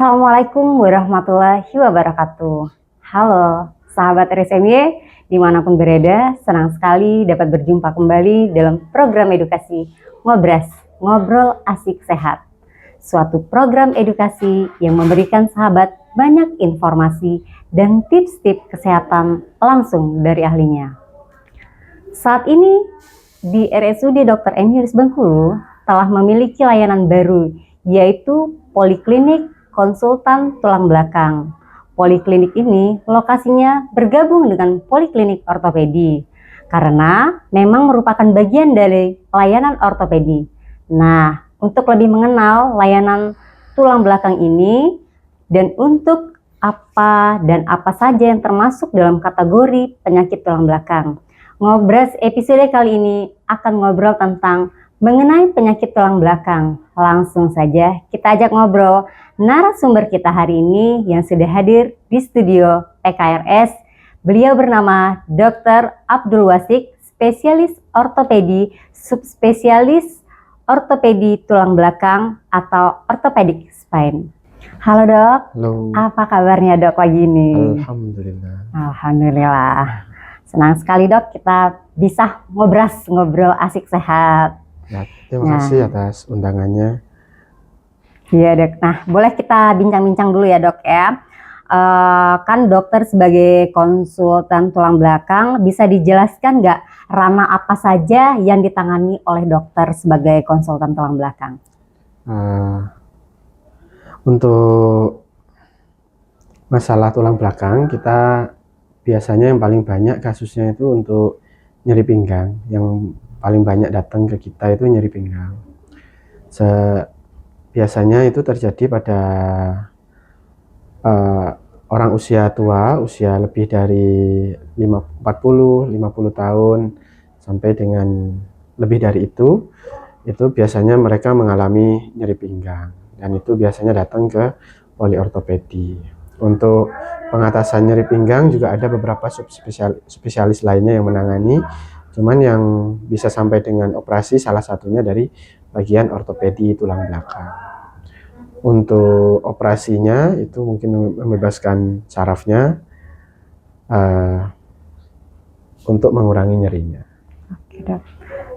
Assalamualaikum warahmatullahi wabarakatuh. Halo, sahabat RSMY, dimanapun berada, senang sekali dapat berjumpa kembali dalam program edukasi Ngobras, Ngobrol Asik Sehat. Suatu program edukasi yang memberikan sahabat banyak informasi dan tips-tips kesehatan langsung dari ahlinya. Saat ini di RSUD Dr. M. Yuris Bengkulu telah memiliki layanan baru, yaitu Poliklinik Konsultan Tulang Belakang. Poliklinik ini lokasinya bergabung dengan Poliklinik Ortopedi karena memang merupakan bagian dari layanan ortopedi. Nah, untuk lebih mengenal layanan tulang belakang ini dan untuk apa dan apa saja yang termasuk dalam kategori penyakit tulang belakang, Ngobras episode kali ini akan ngobrol tentang mengenai penyakit tulang belakang. Langsung saja kita ajak ngobrol narasumber kita hari ini yang sudah hadir di studio PKRS. Beliau bernama Dr. Abdul Wasik, spesialis ortopedi, subspesialis ortopedi tulang belakang atau orthopedic spine. Halo dok. Halo. Apa kabarnya dok pagi ini? Alhamdulillah. Alhamdulillah. Senang sekali dok kita bisa ngobrol asik sehat. Ya, terima kasih atas undangannya. Iya dok. Nah, boleh kita bincang-bincang dulu ya dok ya. Kan dokter sebagai konsultan tulang belakang, bisa dijelaskan nggak ranah apa saja yang ditangani oleh dokter sebagai konsultan tulang belakang? Untuk masalah tulang belakang, kita biasanya yang paling banyak kasusnya itu untuk nyeri pinggang. Yang paling banyak datang ke kita itu nyeri pinggang. Biasanya itu terjadi pada orang usia tua, usia lebih dari 40-50 tahun sampai dengan lebih dari itu biasanya mereka mengalami nyeri pinggang, dan itu biasanya datang ke poliortopedi. Untuk pengatasan nyeri pinggang juga ada beberapa spesialis lainnya yang menangani, cuman yang bisa sampai dengan operasi salah satunya dari bagian ortopedi tulang belakang. Untuk operasinya itu mungkin membebaskan sarafnya untuk mengurangi nyerinya. Oke dok.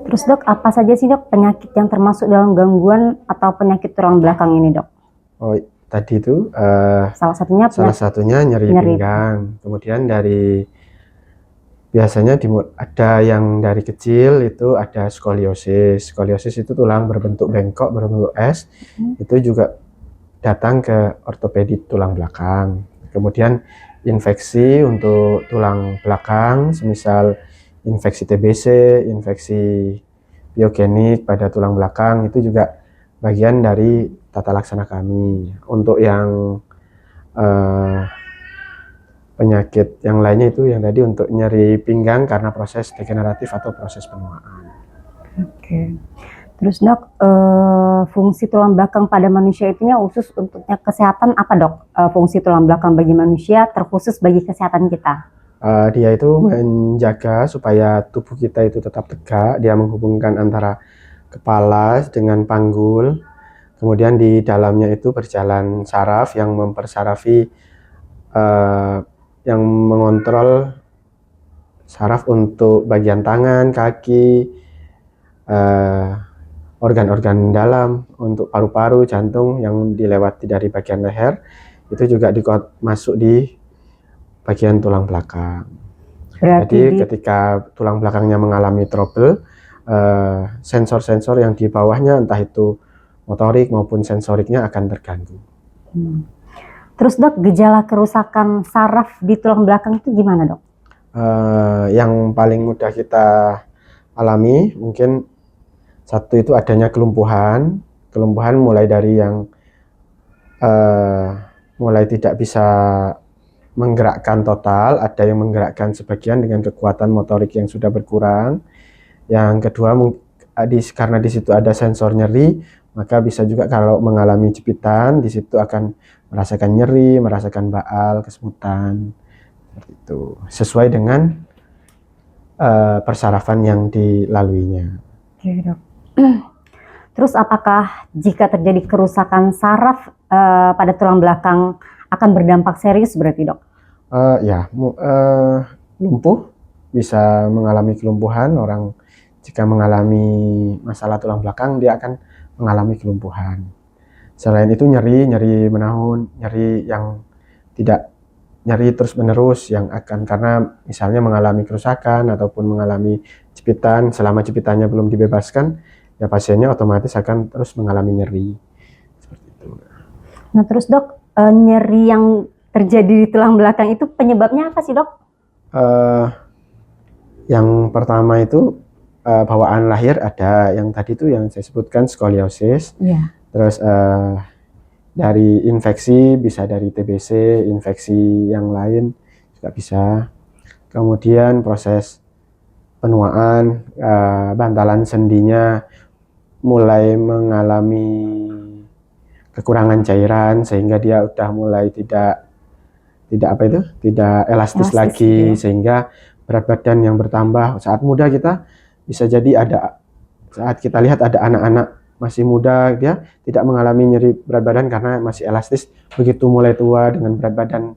Terus dok, apa saja sih dok penyakit yang termasuk dalam gangguan atau penyakit tulang belakang ini dok? Oh, tadi itu salah satunya nyeri pinggang. Kemudian biasanya ada yang dari kecil itu ada skoliosis. Skoliosis itu tulang berbentuk bengkok, berbentuk S. Itu juga datang ke ortopedi tulang belakang. Kemudian infeksi untuk tulang belakang, semisal infeksi TBC, infeksi biogenik pada tulang belakang, itu juga bagian dari tata laksana kami. Untuk yang penyakit yang lainnya itu yang tadi untuk nyeri pinggang karena proses degeneratif atau proses penuaan. Oke. Terus dok, fungsi tulang belakang pada manusia itu khusus untuknya kesehatan apa dok? Fungsi tulang belakang bagi manusia terkhusus bagi kesehatan kita? Dia itu menjaga supaya tubuh kita itu tetap tegak. Dia menghubungkan antara kepala dengan panggul. Kemudian di dalamnya itu berjalan saraf yang mempersarafi, yang mengontrol saraf untuk bagian tangan, kaki, organ-organ dalam, untuk paru-paru, jantung yang dilewati dari bagian leher, itu juga masuk di bagian tulang belakang. Jadi ketika tulang belakangnya mengalami trouble, sensor-sensor yang di bawahnya entah itu motorik maupun sensoriknya akan terganggu. Terus dok, gejala kerusakan saraf di tulang belakang itu gimana dok? Yang paling mudah kita alami mungkin satu itu adanya kelumpuhan mulai dari yang mulai tidak bisa menggerakkan total, ada yang menggerakkan sebagian dengan kekuatan motorik yang sudah berkurang. Yang kedua, karena di situ ada sensor nyeri, maka bisa juga kalau mengalami jepitan, di situ akan merasakan nyeri, merasakan baal, kesemutan, seperti itu, sesuai dengan persarafan yang dilaluinya. Oke dok. Terus apakah jika terjadi kerusakan saraf pada tulang belakang akan berdampak serius berarti dok? Lumpuh, bisa mengalami kelumpuhan. Orang jika mengalami masalah tulang belakang, dia akan mengalami kelumpuhan. Selain itu nyeri menahun, nyeri terus menerus yang akan karena misalnya mengalami kerusakan ataupun mengalami jepitan. Selama jepitannya belum dibebaskan, ya pasiennya otomatis akan terus mengalami nyeri. Seperti itu. Nah terus dok, nyeri yang terjadi di tulang belakang itu penyebabnya apa sih dok? Yang pertama itu bawaan lahir ada, yang tadi itu yang saya sebutkan skoliosis. Iya. Terus dari infeksi, bisa dari TBC, infeksi yang lain juga bisa. Kemudian proses penuaan, bantalan sendinya mulai mengalami kekurangan cairan sehingga dia udah mulai tidak elastis lagi, ya. Sehingga berat badan yang bertambah. Saat muda kita bisa jadi saat kita lihat ada anak-anak masih muda, dia tidak mengalami nyeri berat badan karena masih elastis. Begitu mulai tua dengan berat badan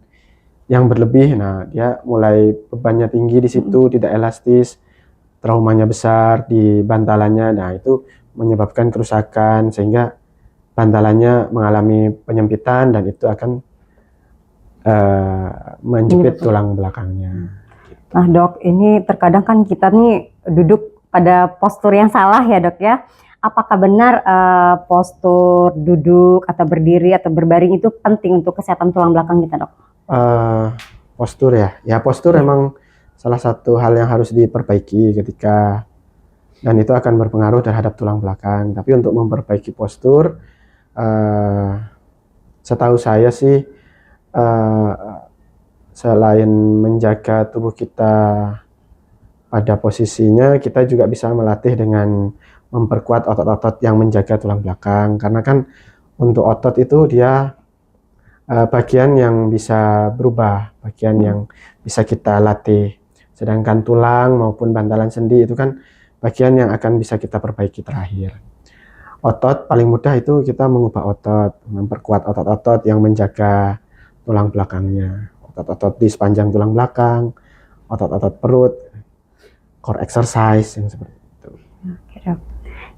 yang berlebih, nah dia mulai bebannya tinggi di situ, tidak elastis, traumanya besar di bantalannya. Nah itu menyebabkan kerusakan sehingga bantalannya mengalami penyempitan dan itu akan menjepit tulang belakangnya. Nah dok, ini terkadang kan kita nih duduk pada postur yang salah ya dok ya. Apakah benar postur duduk atau berdiri atau berbaring itu penting untuk kesehatan tulang belakang kita dok? Postur ya postur memang salah satu hal yang harus diperbaiki dan itu akan berpengaruh terhadap tulang belakang. Tapi untuk memperbaiki postur, setahu saya sih selain menjaga tubuh kita pada posisinya, kita juga bisa melatih dengan memperkuat otot-otot yang menjaga tulang belakang. Karena kan untuk otot itu dia bagian yang bisa berubah, bagian yang bisa kita latih. Sedangkan tulang maupun bantalan sendi itu kan bagian yang akan bisa kita perbaiki terakhir. Otot paling mudah itu kita mengubah otot, memperkuat otot-otot yang menjaga tulang belakangnya, otot-otot di sepanjang tulang belakang, otot-otot perut, core exercise yang seperti itu.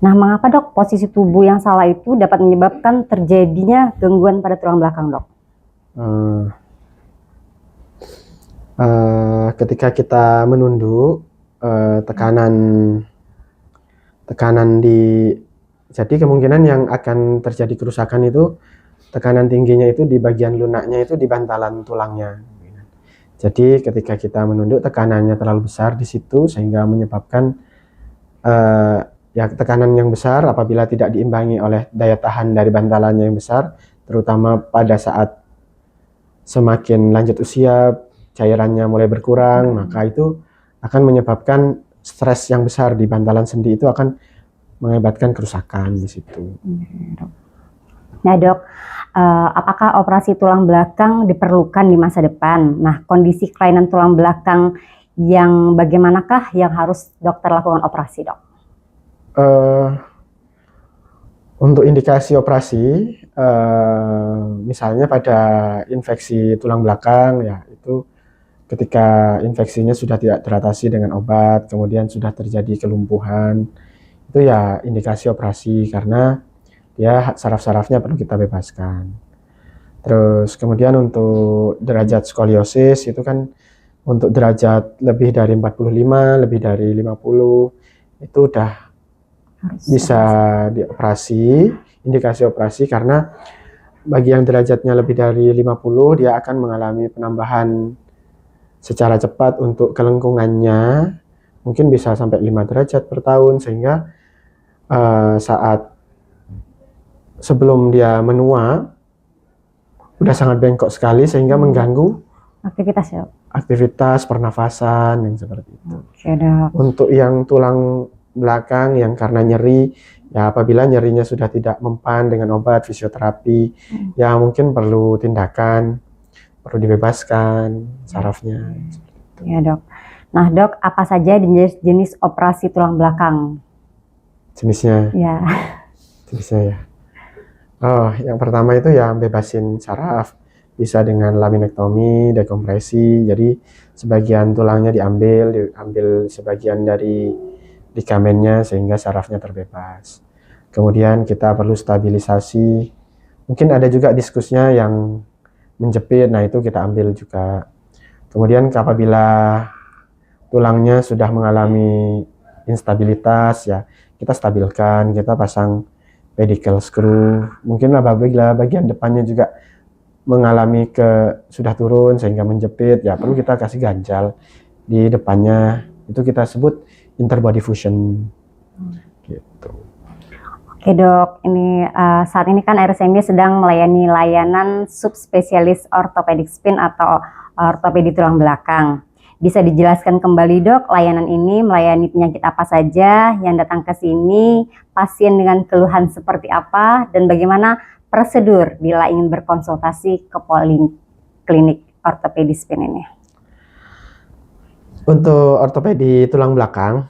Nah, mengapa dok posisi tubuh yang salah itu dapat menyebabkan terjadinya gangguan pada tulang belakang dok? Ketika kita menunduk, jadi kemungkinan yang akan terjadi kerusakan itu tekanan tingginya itu di bagian lunaknya itu di bantalan tulangnya. Jadi ketika kita menunduk tekanannya terlalu besar di situ sehingga menyebabkan tekanan yang besar apabila tidak diimbangi oleh daya tahan dari bantalannya yang besar, terutama pada saat semakin lanjut usia cairannya mulai berkurang, maka itu akan menyebabkan stres yang besar di bantalan sendi, itu akan mengakibatkan kerusakan di situ. Nah dok, apakah operasi tulang belakang diperlukan di masa depan? Nah kondisi kelainan tulang belakang yang bagaimanakah yang harus dokter lakukan operasi dok? Untuk indikasi operasi, misalnya pada infeksi tulang belakang, ya itu ketika infeksinya sudah tidak teratasi dengan obat, kemudian sudah terjadi kelumpuhan, itu ya indikasi operasi karena dia saraf-sarafnya perlu kita bebaskan. Terus kemudian untuk derajat skoliosis itu kan untuk derajat lebih dari 45, lebih dari 50 itu udah bisa dioperasi, indikasi operasi karena bagi yang derajatnya lebih dari 50 dia akan mengalami penambahan secara cepat untuk kelengkungannya, mungkin bisa sampai 5 derajat per tahun sehingga saat sebelum dia menua udah sangat bengkok sekali sehingga mengganggu aktivitas pernafasan yang seperti itu. Untuk yang tulang belakang yang karena nyeri, ya apabila nyerinya sudah tidak mempan dengan obat fisioterapi, ya mungkin perlu tindakan, perlu dibebaskan sarafnya. Ya dok. Nah dok, apa saja jenis operasi tulang belakang? Jenisnya? Ya. Jenisnya ya. Oh, yang pertama itu ya bebasin saraf, bisa dengan laminektomi, dekompresi. Jadi sebagian tulangnya diambil sebagian dari ligamennya sehingga sarafnya terbebas. Kemudian kita perlu stabilisasi. Mungkin ada juga diskusnya yang menjepit, nah itu kita ambil juga. Kemudian apabila tulangnya sudah mengalami instabilitas, ya kita stabilkan, kita pasang pedicle screw. Mungkin apabila bagian depannya juga mengalami sudah turun sehingga menjepit, ya perlu kita kasih ganjal di depannya. Itu kita sebut interbody fusion. Gitu. Oke dok, ini saat ini kan RSMY sedang melayani layanan subspesialis orthopedic spine atau ortopedi tulang belakang. Bisa dijelaskan kembali dok, layanan ini melayani penyakit apa saja yang datang ke sini, pasien dengan keluhan seperti apa, dan bagaimana prosedur bila ingin berkonsultasi ke poliklinik ortopedi spine ini. Untuk ortopedi tulang belakang,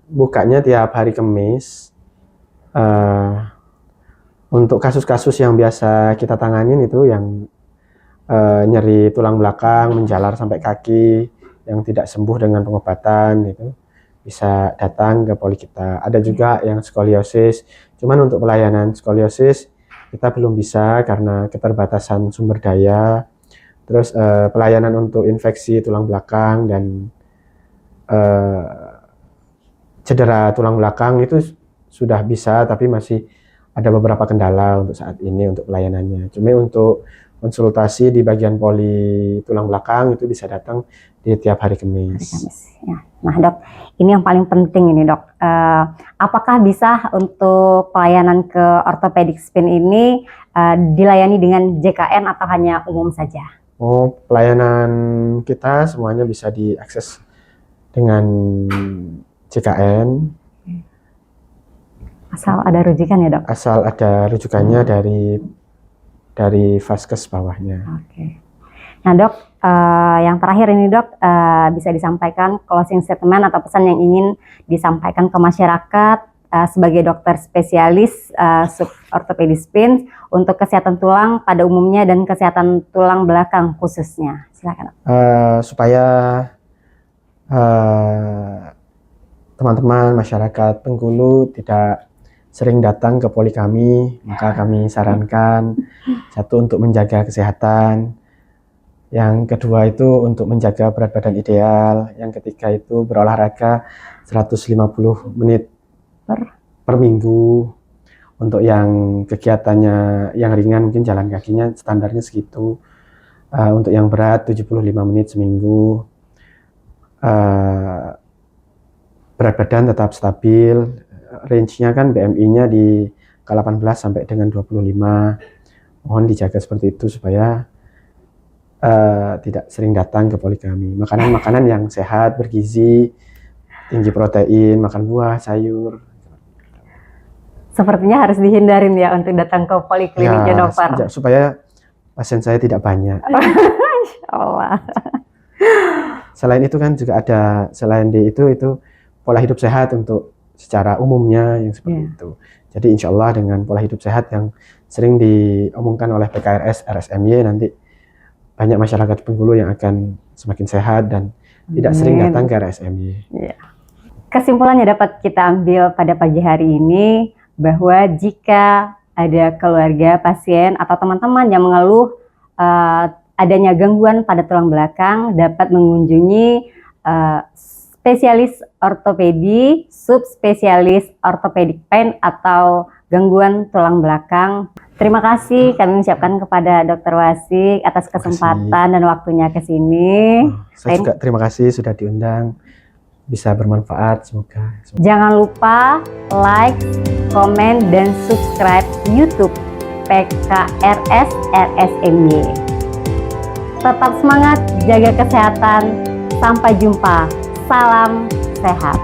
bukanya tiap hari Kamis. Untuk kasus-kasus yang biasa kita tanganin itu yang nyeri tulang belakang, menjalar sampai kaki, yang tidak sembuh dengan pengobatan, itu bisa datang ke poli kita. Ada juga yang skoliosis, cuman untuk pelayanan skoliosis kita belum bisa karena keterbatasan sumber daya. Terus pelayanan untuk infeksi tulang belakang dan cedera tulang belakang itu sudah bisa, tapi masih ada beberapa kendala untuk saat ini untuk pelayanannya. Cuma untuk konsultasi di bagian poli tulang belakang itu bisa datang di tiap hari Kamis. Ya. Nah dok, ini yang paling penting ini dok. Apakah bisa untuk pelayanan ke orthopedic spine ini dilayani dengan JKN atau hanya umum saja? Oh, pelayanan kita semuanya bisa diakses dengan JKN. Asal ada rujukan ya dok? Asal ada rujukannya dari vaskes bawahnya. Oke. Nah dok, yang terakhir ini dok, bisa disampaikan closing statement atau pesan yang ingin disampaikan ke masyarakat sebagai dokter spesialis ortopedi spine untuk kesehatan tulang pada umumnya dan kesehatan tulang belakang khususnya. Silakan dok. Supaya teman-teman masyarakat Bengkulu tidak sering datang ke poli kami, maka kami sarankan satu untuk menjaga kesehatan, yang kedua itu untuk menjaga berat badan ideal, yang ketiga itu berolahraga 150 menit per minggu. Untuk yang kegiatannya yang ringan mungkin jalan kakinya standarnya segitu. Untuk yang berat 75 menit seminggu. Berat badan tetap stabil. Range-nya kan BMI-nya di K18 sampai dengan 25. Mohon dijaga seperti itu supaya tidak sering datang ke poli kami. Makanan-makanan yang sehat, bergizi, tinggi protein, makan buah, sayur. Sepertinya harus dihindarin ya untuk datang ke polikliniknya Ya, dokter. supaya pasien saya tidak banyak. Insya Allah. Selain itu kan juga ada, selain di itu pola hidup sehat untuk secara umumnya yang seperti itu. Jadi insya Allah dengan pola hidup sehat yang sering diomongkan oleh PKRS, RSMY, nanti banyak masyarakat Bengkulu yang akan semakin sehat dan tidak sering datang ke RSMY. Ya. Kesimpulannya dapat kita ambil pada pagi hari ini bahwa jika ada keluarga pasien atau teman-teman yang mengeluh adanya gangguan pada tulang belakang, dapat mengunjungi spesialis ortopedi, subspesialis orthopedic pain atau gangguan tulang belakang. Terima kasih kami ucapkan kepada Dr. Wasik atas kesempatan dan waktunya ke sini. Saya juga terima kasih sudah diundang. Bisa bermanfaat semoga. Jangan lupa like, komen, dan subscribe YouTube PKRS RSMY. Tetap semangat, jaga kesehatan. Sampai jumpa. Salam sehat.